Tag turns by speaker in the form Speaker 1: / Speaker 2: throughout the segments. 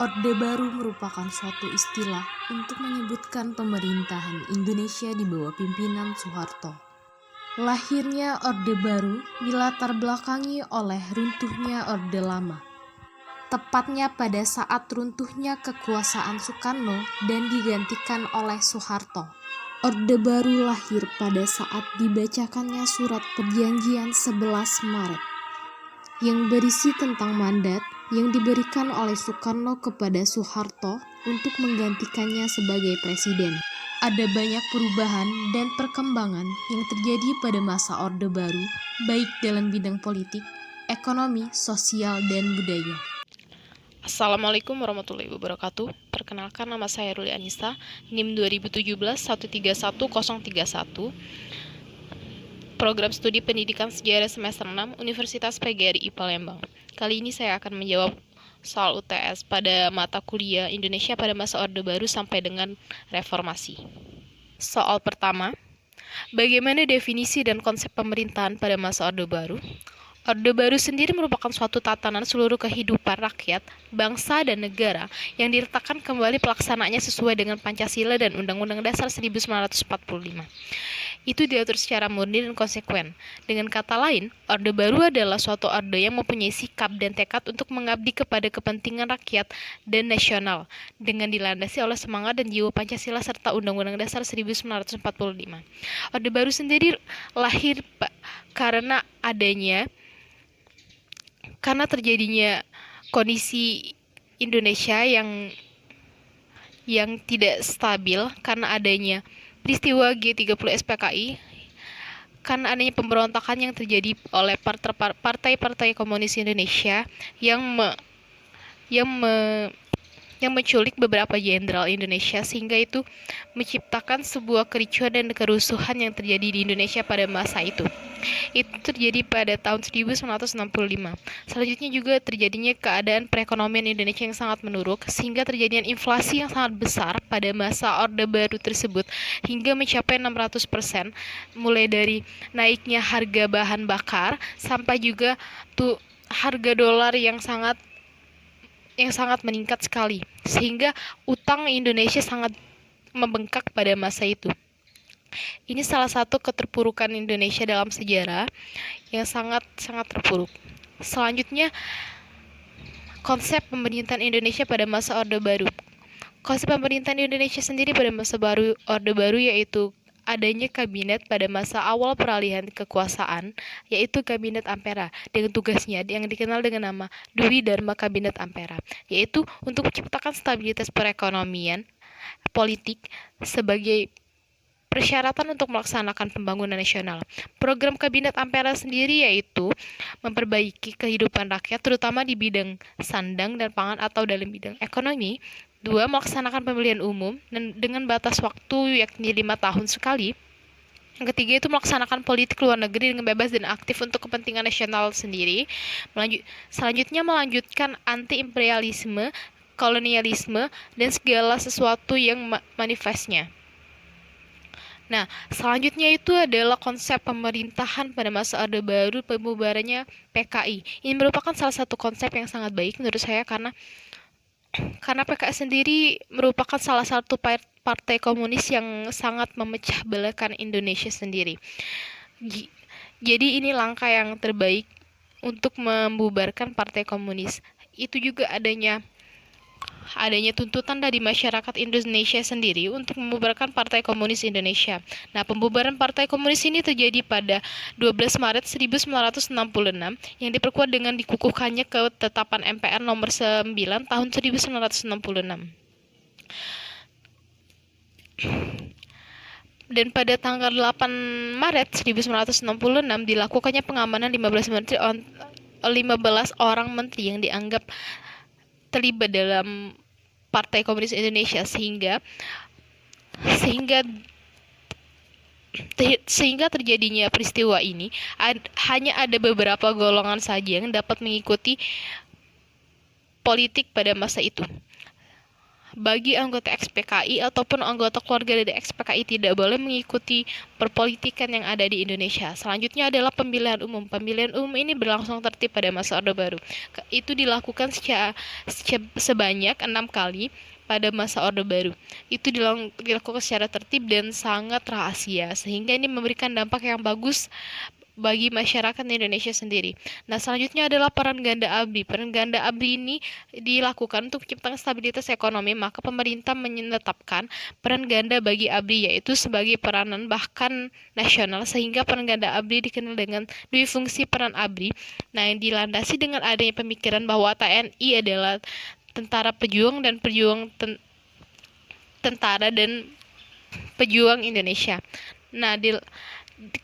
Speaker 1: Orde Baru merupakan suatu istilah untuk menyebutkan pemerintahan Indonesia di bawah pimpinan Soeharto. Lahirnya Orde Baru dilatar belakangi oleh runtuhnya Orde Lama. Tepatnya pada saat runtuhnya kekuasaan Soekarno dan digantikan oleh Soeharto. Orde Baru lahir pada saat dibacakannya surat perjanjian 11 Maret yang berisi tentang mandat yang diberikan oleh Soekarno kepada Soeharto untuk menggantikannya sebagai presiden. Ada banyak perubahan dan perkembangan yang terjadi pada masa Orde Baru, baik dalam bidang politik, ekonomi, sosial, dan budaya.
Speaker 2: Assalamualaikum warahmatullahi wabarakatuh. Perkenalkan, nama saya Ruli Anissa, NIM 2017 1311031, Program Studi Pendidikan Sejarah Semester 6, Universitas PGRI Palembang. Kali ini saya akan menjawab soal UTS pada mata kuliah Indonesia pada masa Orde Baru sampai dengan Reformasi. Soal pertama, bagaimana definisi dan konsep pemerintahan pada masa Orde Baru? Orde Baru sendiri merupakan suatu tatanan seluruh kehidupan rakyat, bangsa, dan negara yang diletakkan kembali pelaksanaannya sesuai dengan Pancasila dan Undang-Undang Dasar 1945. Itu diatur secara murni dan konsekuen. Dengan kata lain, Orde Baru adalah suatu orde yang mempunyai sikap dan tekad untuk mengabdi kepada kepentingan rakyat dan nasional, dengan dilandasi oleh semangat dan jiwa Pancasila serta Undang-Undang Dasar 1945. Orde Baru sendiri lahir karena terjadinya kondisi Indonesia yang tidak stabil karena adanya peristiwa G30 SPKI, karena adanya pemberontakan yang terjadi oleh partai-partai komunis Indonesia yang menculik beberapa jenderal Indonesia, sehingga itu menciptakan sebuah kericuhan dan kerusuhan yang terjadi di Indonesia pada masa itu. Itu terjadi pada tahun 1965. Selanjutnya juga terjadinya keadaan perekonomian Indonesia yang sangat menurun, sehingga terjadinya inflasi yang sangat besar pada masa Orde Baru tersebut hingga mencapai 600%, mulai dari naiknya harga bahan bakar sampai juga harga dolar yang sangat meningkat sekali, sehingga utang Indonesia sangat membengkak pada masa itu. Ini salah satu keterpurukan Indonesia dalam sejarah yang sangat terpuruk. Selanjutnya, konsep pemerintahan Indonesia pada masa Orde Baru. Konsep pemerintahan Indonesia sendiri pada masa Orde Baru yaitu adanya kabinet pada masa awal peralihan kekuasaan, yaitu Kabinet Ampera, dengan tugasnya yang dikenal dengan nama Dwi Dharma Kabinet Ampera, yaitu untuk menciptakan stabilitas perekonomian, politik sebagai persyaratan untuk melaksanakan pembangunan nasional. Program Kabinet Ampera sendiri yaitu memperbaiki kehidupan rakyat, terutama di bidang sandang dan pangan atau dalam bidang ekonomi. 2. Melaksanakan pemilihan umum dan dengan batas waktu yakni 5 tahun sekali. Yang ketiga itu melaksanakan politik luar negeri dengan bebas dan aktif untuk kepentingan nasional sendiri. Selanjutnya melanjutkan anti-imperialisme, kolonialisme, dan segala sesuatu yang manifestnya. Nah, selanjutnya itu adalah konsep pemerintahan pada masa Orde Baru, pembubarannya PKI. Ini merupakan salah satu konsep yang sangat baik menurut saya karena PKI sendiri merupakan salah satu partai komunis yang sangat memecah belahkan Indonesia sendiri. Jadi ini langkah yang terbaik untuk membubarkan partai komunis. Itu juga adanya tuntutan dari masyarakat Indonesia sendiri untuk membubarkan Partai Komunis Indonesia. Nah, pembubaran Partai Komunis ini terjadi pada 12 Maret 1966 yang diperkuat dengan dikukuhkannya ketetapan MPR nomor 9 tahun 1966. Dan pada tanggal 8 Maret 1966 dilakukannya pengamanan 15 orang menteri yang dianggap terlibat dalam Partai Komunis Indonesia, sehingga terjadinya peristiwa ini hanya ada beberapa golongan saja yang dapat mengikuti politik pada masa itu. bagi anggota XPKI ataupun anggota keluarga dari XPKI tidak boleh mengikuti perpolitikan yang ada di Indonesia. Selanjutnya adalah pemilihan umum. Pemilihan umum ini berlangsung tertib pada masa Orde Baru. Itu dilakukan sebanyak 6 kali pada masa Orde Baru. Itu dilakukan secara tertib dan sangat rahasia, sehingga ini memberikan dampak yang bagus bagi masyarakat Indonesia sendiri. Nah, selanjutnya adalah peran ganda ABRI. Peran ganda ABRI ini dilakukan untuk menciptakan stabilitas ekonomi, maka pemerintah menetapkan peran ganda bagi ABRI, yaitu sebagai peranan bahkan nasional, sehingga peran ganda ABRI dikenal dengan dua fungsi peran ABRI. Nah, yang dilandasi dengan adanya pemikiran bahwa TNI adalah tentara pejuang dan tentara dan pejuang Indonesia. Nah,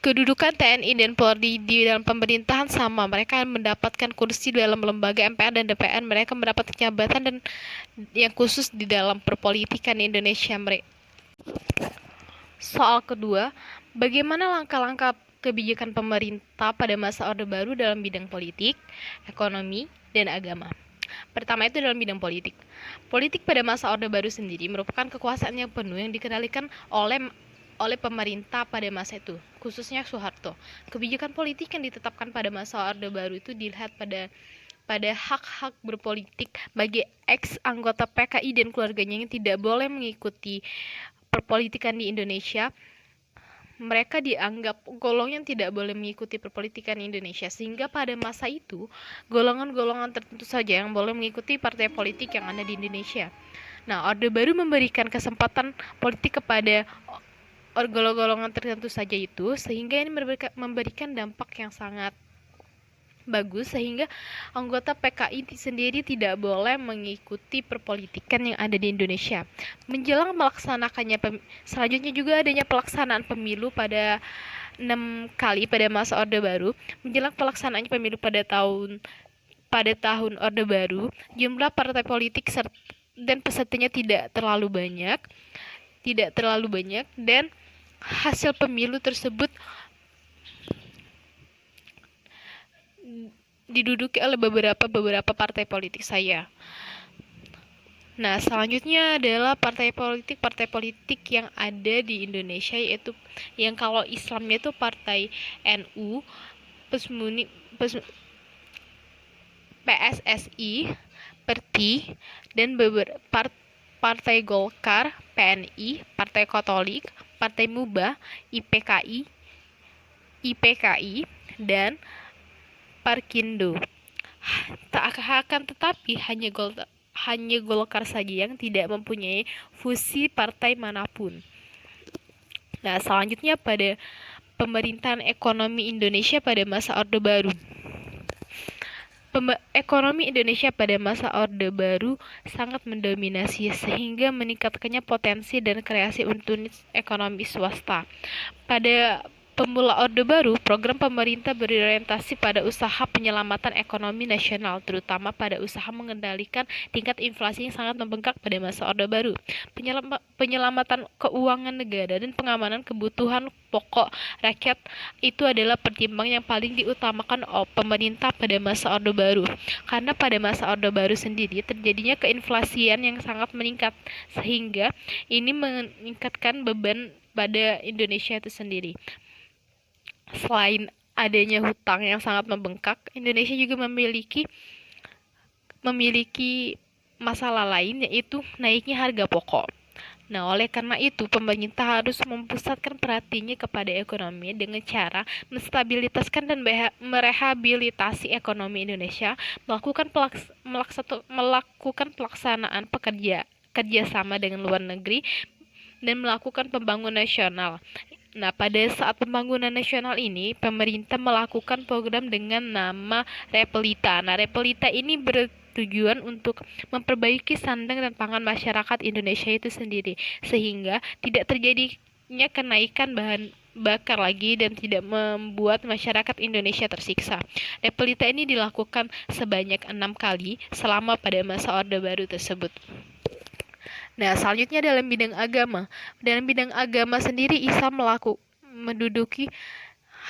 Speaker 2: kedudukan TNI dan Polri di dalam pemerintahan sama. Mereka mendapatkan kursi dalam lembaga MPR dan DPR. Mereka mendapat jabatan dan yang khusus di dalam perpolitikan Indonesia. Soal kedua, bagaimana langkah-langkah kebijakan pemerintah pada masa Orde Baru dalam bidang politik, ekonomi, dan agama? Pertama itu dalam bidang politik. Politik pada masa Orde Baru sendiri merupakan kekuasaan yang penuh yang dikendalikan oleh pemerintah pada masa itu, khususnya Soeharto. Kebijakan politik yang ditetapkan pada masa Orde Baru itu dilihat pada hak-hak berpolitik bagi ex-anggota PKI dan keluarganya yang tidak boleh mengikuti perpolitikan di Indonesia. Mereka dianggap golongan yang tidak boleh mengikuti perpolitikan Indonesia, sehingga pada masa itu golongan-golongan tertentu saja yang boleh mengikuti partai politik yang ada di Indonesia. Nah, Orde Baru memberikan kesempatan politik kepada golongan tertentu saja itu, sehingga ini memberikan dampak yang sangat bagus, sehingga anggota PKI sendiri tidak boleh mengikuti perpolitikan yang ada di Indonesia. Menjelang melaksanakannya, selanjutnya juga adanya pelaksanaan pemilu pada 6 kali pada masa Orde Baru. Menjelang pelaksanaannya pemilu pada tahun Orde Baru, jumlah partai politik dan pesertanya tidak terlalu banyak dan hasil pemilu tersebut diduduki oleh beberapa partai politik saya. Nah, selanjutnya adalah partai politik yang ada di Indonesia, yaitu yang kalau Islamnya itu partai NU, PSSI, PERTI, dan Partai Golkar, PNI, Partai Katolik, Partai Mubah, IPKI, dan Parkindo. Akan tetapi hanya Golkar saja yang tidak mempunyai fusi partai manapun. Nah, selanjutnya pada pemerintahan ekonomi Indonesia pada masa Orde Baru. Ekonomi Indonesia pada masa Orde Baru sangat mendominasi, sehingga meningkatkannya potensi dan kreasi unit ekonomi swasta. Pada pemula Orde Baru, program pemerintah berorientasi pada usaha penyelamatan ekonomi nasional, terutama pada usaha mengendalikan tingkat inflasi yang sangat membengkak pada masa Orde Baru. Penyelamatan keuangan negara dan pengamanan kebutuhan pokok rakyat itu adalah pertimbangan yang paling diutamakan oleh pemerintah pada masa Orde Baru. Karena pada masa Orde Baru sendiri terjadinya keinflasian yang sangat meningkat, sehingga ini meningkatkan beban pada Indonesia itu sendiri. Selain adanya hutang yang sangat membengkak, Indonesia juga memiliki masalah lain, yaitu naiknya harga pokok. Nah, oleh karena itu pemerintah harus memusatkan perhatiannya kepada ekonomi dengan cara menstabilitaskan dan merehabilitasi ekonomi Indonesia, melakukan pelaksanaan kerjasama dengan luar negeri, dan melakukan pembangunan nasional. Nah, pada saat pembangunan nasional ini, pemerintah melakukan program dengan nama Repelita. Nah, Repelita ini bertujuan untuk memperbaiki sandang dan pangan masyarakat Indonesia itu sendiri, sehingga tidak terjadinya kenaikan bahan bakar lagi dan tidak membuat masyarakat Indonesia tersiksa. Repelita ini dilakukan sebanyak 6 kali selama pada masa Orde Baru tersebut. Nah, selanjutnya dalam bidang agama. Dalam bidang agama sendiri, Islam menduduki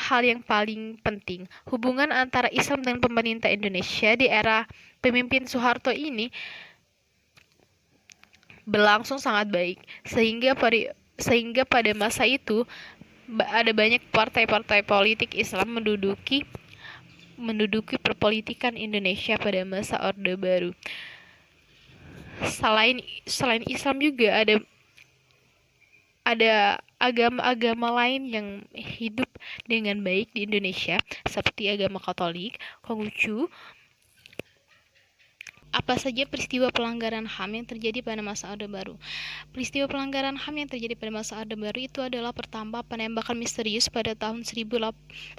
Speaker 2: hal yang paling penting. Hubungan antara Islam dengan pemerintah Indonesia di era pemimpin Soeharto ini berlangsung sangat baik, sehingga pada masa itu ada banyak partai-partai politik Islam menduduki perpolitikan Indonesia pada masa Orde Baru. Selain Islam juga ada agama-agama lain yang hidup dengan baik di Indonesia, seperti agama Katolik, Konghucu. Apa saja peristiwa pelanggaran HAM yang terjadi pada masa Orde Baru? Peristiwa pelanggaran HAM yang terjadi pada masa Orde Baru itu adalah pertama, penembakan misterius pada tahun 1981.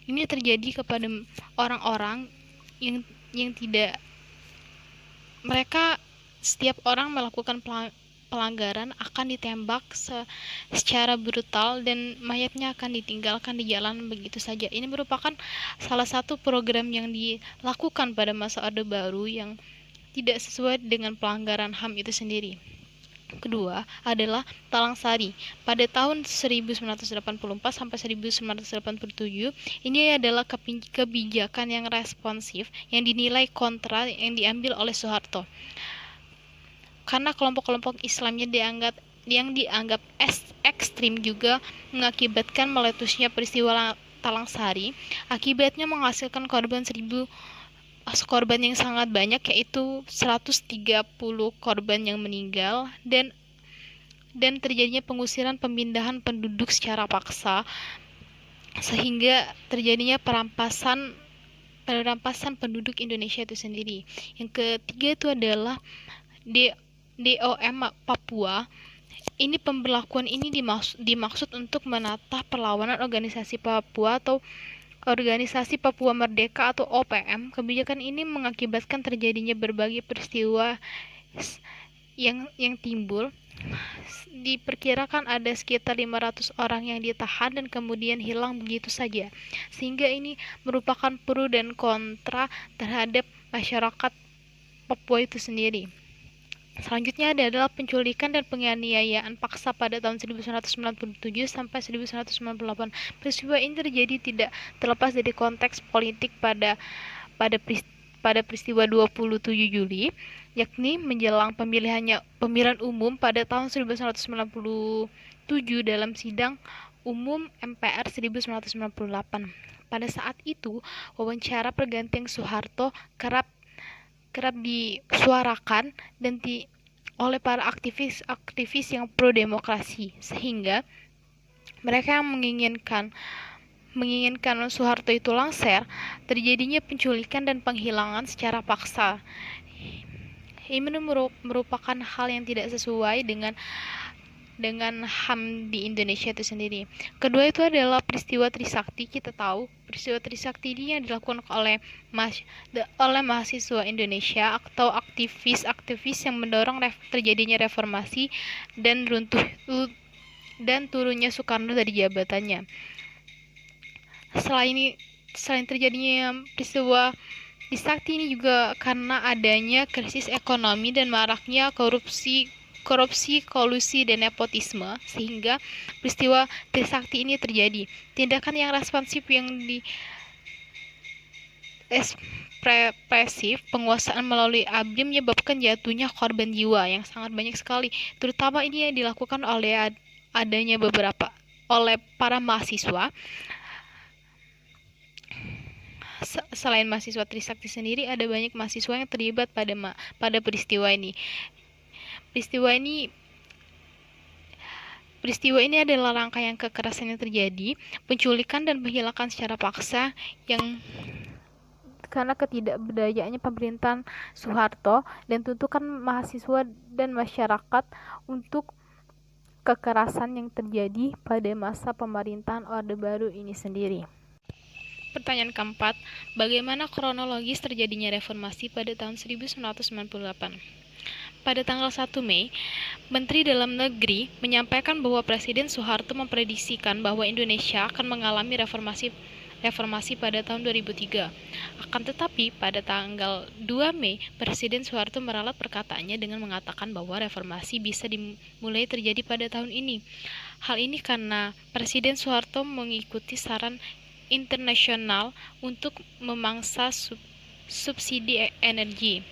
Speaker 2: Ini terjadi kepada orang-orang yang tidak, mereka, setiap orang melakukan pelanggaran akan ditembak secara brutal dan mayatnya akan ditinggalkan di jalan begitu saja. Ini merupakan salah satu program yang dilakukan pada masa Orde Baru yang tidak sesuai dengan pelanggaran HAM itu sendiri. Kedua adalah Talang Sari pada tahun 1984 sampai 1987. Ini adalah kebijakan yang responsif yang dinilai kontra yang diambil oleh Soeharto, karena kelompok-kelompok Islamnya yang dianggap ekstrim juga mengakibatkan meletusnya peristiwa Talang Sari. Akibatnya menghasilkan korban yang sangat banyak, yaitu 130 korban yang meninggal dan terjadinya pengusiran pemindahan penduduk secara paksa, sehingga terjadinya perampasan penduduk Indonesia itu sendiri. Yang ketiga itu adalah DOM Papua. Ini pemberlakuan ini dimaksud untuk menata perlawanan organisasi Papua atau Organisasi Papua Merdeka atau OPM. Kebijakan ini mengakibatkan terjadinya berbagai peristiwa yang timbul. Diperkirakan ada sekitar 500 orang yang ditahan dan kemudian hilang begitu saja, sehingga ini merupakan pro dan kontra terhadap masyarakat Papua itu sendiri. Selanjutnya adalah penculikan dan penganiayaan paksa pada tahun 1997 sampai 1998. Peristiwa ini terjadi tidak terlepas dari konteks politik pada peristiwa 27 Juli, yakni menjelang pemilihan umum pada tahun 1997 dalam sidang umum MPR 1998. Pada saat itu, wawancara pergantian Soeharto kerap disuarakan oleh para aktivis yang pro demokrasi, sehingga mereka yang menginginkan Soeharto itu lengser, terjadinya penculikan dan penghilangan secara paksa. Ini merupakan hal yang tidak sesuai dengan HAM di Indonesia itu sendiri. Kedua itu adalah peristiwa Trisakti. Kita tahu peristiwa Trisakti ini yang dilakukan oleh mahasiswa Indonesia atau aktivis yang mendorong terjadinya reformasi dan turunnya Soekarno dari jabatannya. Selain terjadinya peristiwa Trisakti ini juga karena adanya krisis ekonomi dan maraknya korupsi, kolusi, dan nepotisme, sehingga peristiwa Trisakti ini terjadi. Tindakan yang responsif yang represif penguasaan melalui ABRI menyebabkan jatuhnya korban jiwa yang sangat banyak sekali, terutama ini yang dilakukan oleh para mahasiswa. Selain mahasiswa Trisakti sendiri, ada banyak mahasiswa yang terlibat pada peristiwa ini. Peristiwa ini adalah rangkaian kekerasan yang terjadi, penculikan dan penghilangkan secara paksa yang karena ketidakberdayaannya pemerintahan Soeharto dan tuntutan mahasiswa dan masyarakat untuk kekerasan yang terjadi pada masa pemerintahan Orde Baru ini sendiri. Pertanyaan keempat, bagaimana kronologis terjadinya reformasi pada tahun 1998? Pada tanggal 1 Mei, Menteri Dalam Negeri menyampaikan bahwa Presiden Soeharto memprediksikan bahwa Indonesia akan mengalami reformasi pada tahun 2003. Akan tetapi, pada tanggal 2 Mei, Presiden Soeharto meralat perkataannya dengan mengatakan bahwa reformasi bisa dimulai terjadi pada tahun ini. Hal ini karena Presiden Soeharto mengikuti saran internasional untuk memangsa subsidi energi.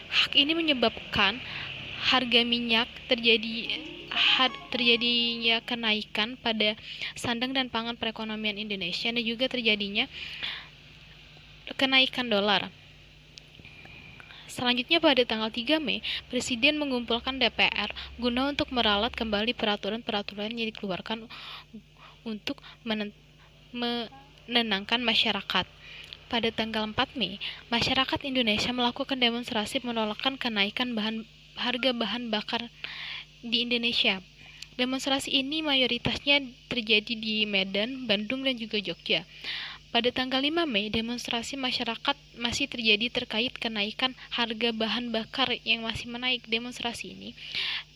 Speaker 2: Hak ini menyebabkan harga minyak terjadinya kenaikan pada sandang dan pangan perekonomian Indonesia, dan juga terjadinya kenaikan dolar. Selanjutnya pada tanggal 3 Mei, Presiden mengumpulkan DPR guna untuk meralat kembali peraturan-peraturan yang dikeluarkan untuk menenangkan masyarakat. Pada tanggal 4 Mei, masyarakat Indonesia melakukan demonstrasi menolakkan kenaikan harga bahan bakar di Indonesia. Demonstrasi ini mayoritasnya terjadi di Medan, Bandung, dan juga Jogja. Pada tanggal 5 Mei, demonstrasi masyarakat masih terjadi terkait kenaikan harga bahan bakar yang masih menaik. Demonstrasi ini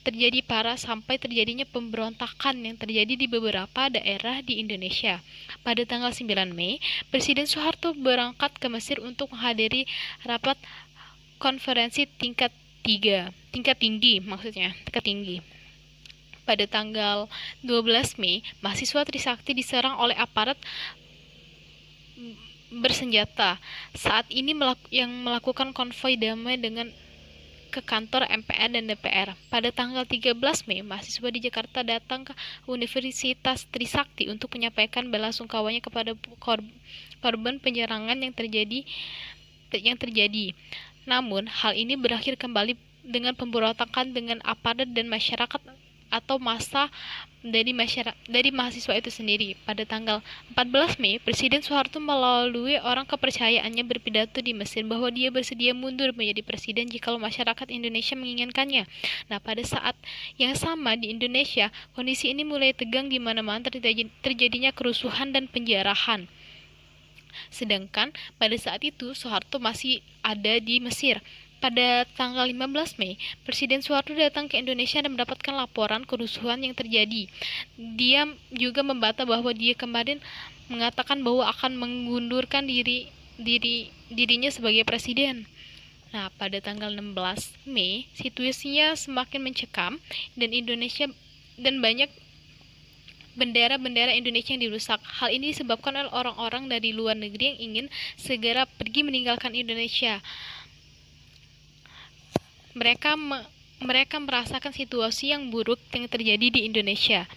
Speaker 2: terjadi parah sampai terjadinya pemberontakan yang terjadi di beberapa daerah di Indonesia. Pada tanggal 9 Mei, Presiden Soeharto berangkat ke Mesir untuk menghadiri rapat konferensi tingkat tinggi. Pada tanggal 12 Mei, mahasiswa Trisakti diserang oleh aparat bersenjata saat ini yang melakukan konvoi damai ke kantor MPR dan DPR. Pada tanggal 13 Mei, mahasiswa di Jakarta datang ke Universitas Trisakti untuk menyampaikan bela sungkawanya kepada korban penyerangan yang terjadi. Namun, hal ini berakhir kembali dengan pemberontakan dengan aparat dan masyarakat atau massa dari mahasiswa itu sendiri. Pada tanggal 14 Mei, Presiden Soeharto melalui orang kepercayaannya berpidato di Mesir bahwa dia bersedia mundur menjadi presiden jikalau masyarakat Indonesia menginginkannya. Nah, pada saat yang sama di Indonesia, kondisi ini mulai tegang di mana-mana terjadinya kerusuhan dan penjarahan. Sedangkan pada saat itu Soeharto masih ada di Mesir. Pada tanggal 15 Mei, Presiden Soeharto datang ke Indonesia dan mendapatkan laporan kerusuhan yang terjadi. Dia juga membantah bahwa dia kemarin mengatakan bahwa akan mengundurkan dirinya sebagai presiden. Nah, pada tanggal 16 Mei, situasinya semakin mencekam dan banyak bendera-bendera Indonesia yang dirusak. Hal ini disebabkan oleh orang-orang dari luar negeri yang ingin segera pergi meninggalkan Indonesia. Mereka merasakan situasi yang buruk yang terjadi di Indonesia.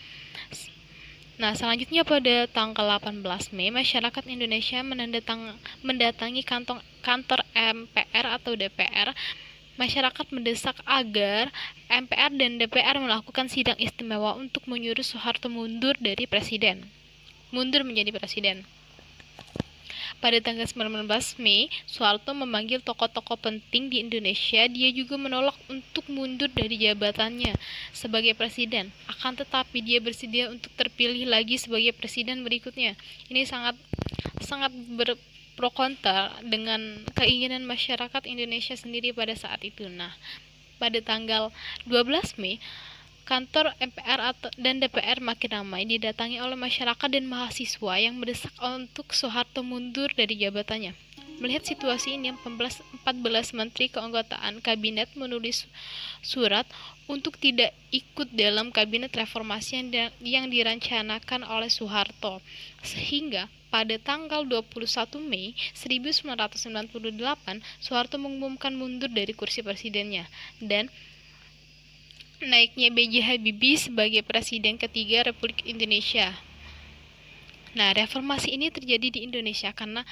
Speaker 2: Nah, selanjutnya pada tanggal 18 Mei, masyarakat Indonesia mendatangi kantor MPR atau DPR. Masyarakat mendesak agar MPR dan DPR melakukan sidang istimewa untuk menyuruh Soeharto mundur menjadi presiden. Pada tanggal 19 Mei, Soeharto memanggil tokoh-tokoh penting di Indonesia. Dia juga menolak untuk mundur dari jabatannya sebagai presiden. Akan tetapi dia bersedia untuk terpilih lagi sebagai presiden berikutnya. Ini sangat pro kontra dengan keinginan masyarakat Indonesia sendiri pada saat itu. Nah, pada tanggal 12 Mei, kantor MPR dan DPR makin ramai didatangi oleh masyarakat dan mahasiswa yang mendesak untuk Soeharto mundur dari jabatannya. Melihat situasi ini, 14 menteri keanggotaan kabinet menulis surat untuk tidak ikut dalam kabinet reformasi yang dirancanakan oleh Soeharto. Sehingga pada tanggal 21 Mei 1998, Soeharto mengumumkan mundur dari kursi presidennya dan naiknya B.J. Habibie sebagai Presiden ketiga Republik Indonesia. Nah, reformasi ini terjadi di Indonesia karena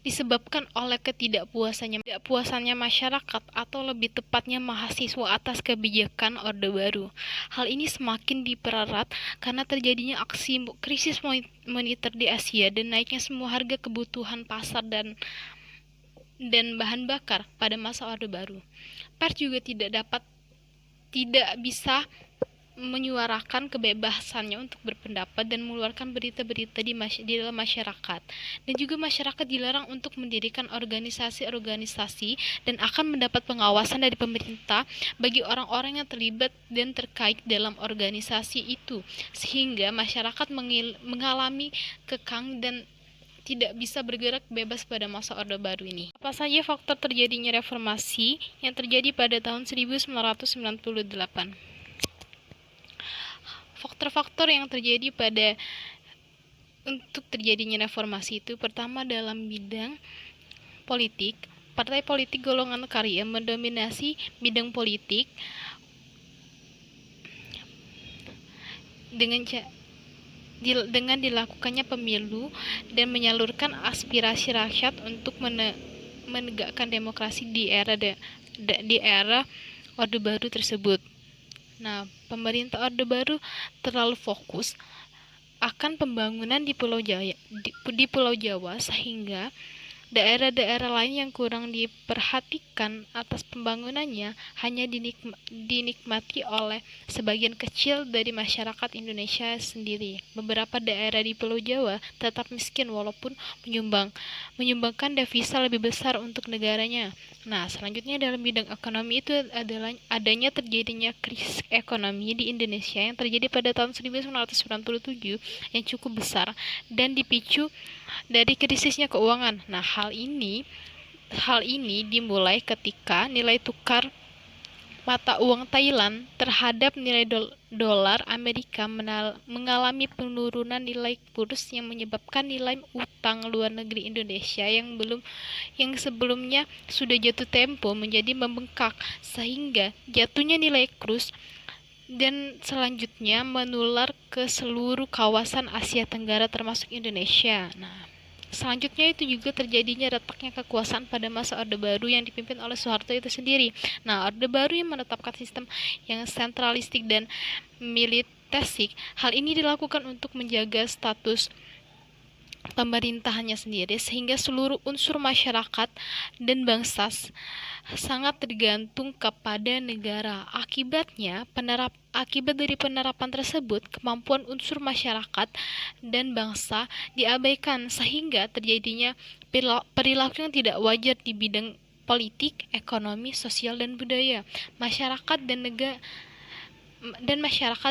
Speaker 2: disebabkan oleh ketidakpuasannya masyarakat atau lebih tepatnya mahasiswa atas kebijakan Orde Baru. Hal ini semakin dipererat karena terjadinya aksi krisis moneter di Asia dan naiknya semua harga kebutuhan pasar dan bahan bakar pada masa Orde Baru. Pers juga tidak bisa menyuarakan kebebasannya untuk berpendapat dan mengeluarkan berita-berita di dalam masyarakat. Dan juga masyarakat dilarang untuk mendirikan organisasi-organisasi dan akan mendapat pengawasan dari pemerintah bagi orang-orang yang terlibat dan terkait dalam organisasi itu. Sehingga masyarakat mengalami kekang dan tidak bisa bergerak bebas pada masa Orde Baru ini. Apa saja faktor terjadinya reformasi yang terjadi pada tahun 1998? Faktor-faktor yang terjadi untuk terjadinya reformasi itu, pertama dalam bidang politik, partai politik golongan karya mendominasi bidang politik dengan dilakukannya pemilu dan menyalurkan aspirasi rakyat untuk menegakkan demokrasi di era Orde Baru tersebut. Nah, pemerintah Orde Baru terlalu fokus akan pembangunan di Pulau Jawa sehingga daerah-daerah lain yang kurang diperhatikan atas pembangunannya hanya dinikmati oleh sebagian kecil dari masyarakat Indonesia sendiri. Beberapa daerah di Pulau Jawa tetap miskin walaupun menyumbangkan devisa lebih besar untuk negaranya. Nah, selanjutnya dalam bidang ekonomi itu adalah adanya terjadinya krisis ekonomi di Indonesia yang terjadi pada tahun 1997 yang cukup besar dan dipicu dari krisisnya keuangan. Nah, hal ini dimulai ketika nilai tukar mata uang Thailand terhadap nilai dolar Amerika mengalami penurunan nilai kurs yang menyebabkan nilai utang luar negeri Indonesia yang sebelumnya sudah jatuh tempo menjadi membengkak, sehingga jatuhnya nilai kurs dan selanjutnya menular ke seluruh kawasan Asia Tenggara termasuk Indonesia. Nah, selanjutnya itu juga terjadinya retaknya kekuasaan pada masa Orde Baru yang dipimpin oleh Soeharto itu sendiri. Nah, Orde Baru yang menetapkan sistem yang sentralistik dan militeristik. Hal ini dilakukan untuk menjaga status pemerintahannya sendiri sehingga seluruh unsur masyarakat dan bangsa sangat tergantung kepada negara. Akibat dari penerapan tersebut, kemampuan unsur masyarakat dan bangsa diabaikan sehingga terjadinya perilaku yang tidak wajar di bidang politik, ekonomi, sosial, dan budaya masyarakat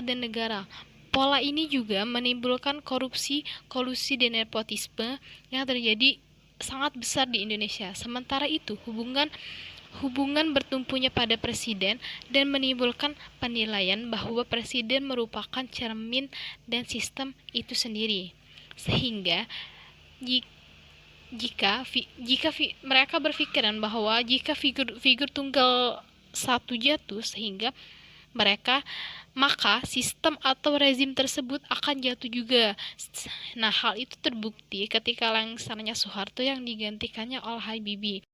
Speaker 2: dan negara. Pola ini juga menimbulkan korupsi, kolusi, dan nepotisme yang terjadi sangat besar di Indonesia. Sementara itu, hubungan bertumpunya pada presiden dan menimbulkan penilaian bahwa presiden merupakan cermin dan sistem itu sendiri. Sehingga jika mereka berpikiran bahwa jika figur tunggal satu jatuh sehingga maka sistem atau rezim tersebut akan jatuh juga. Nah, hal itu terbukti ketika langsananya Soeharto yang digantikannya oleh Habibie.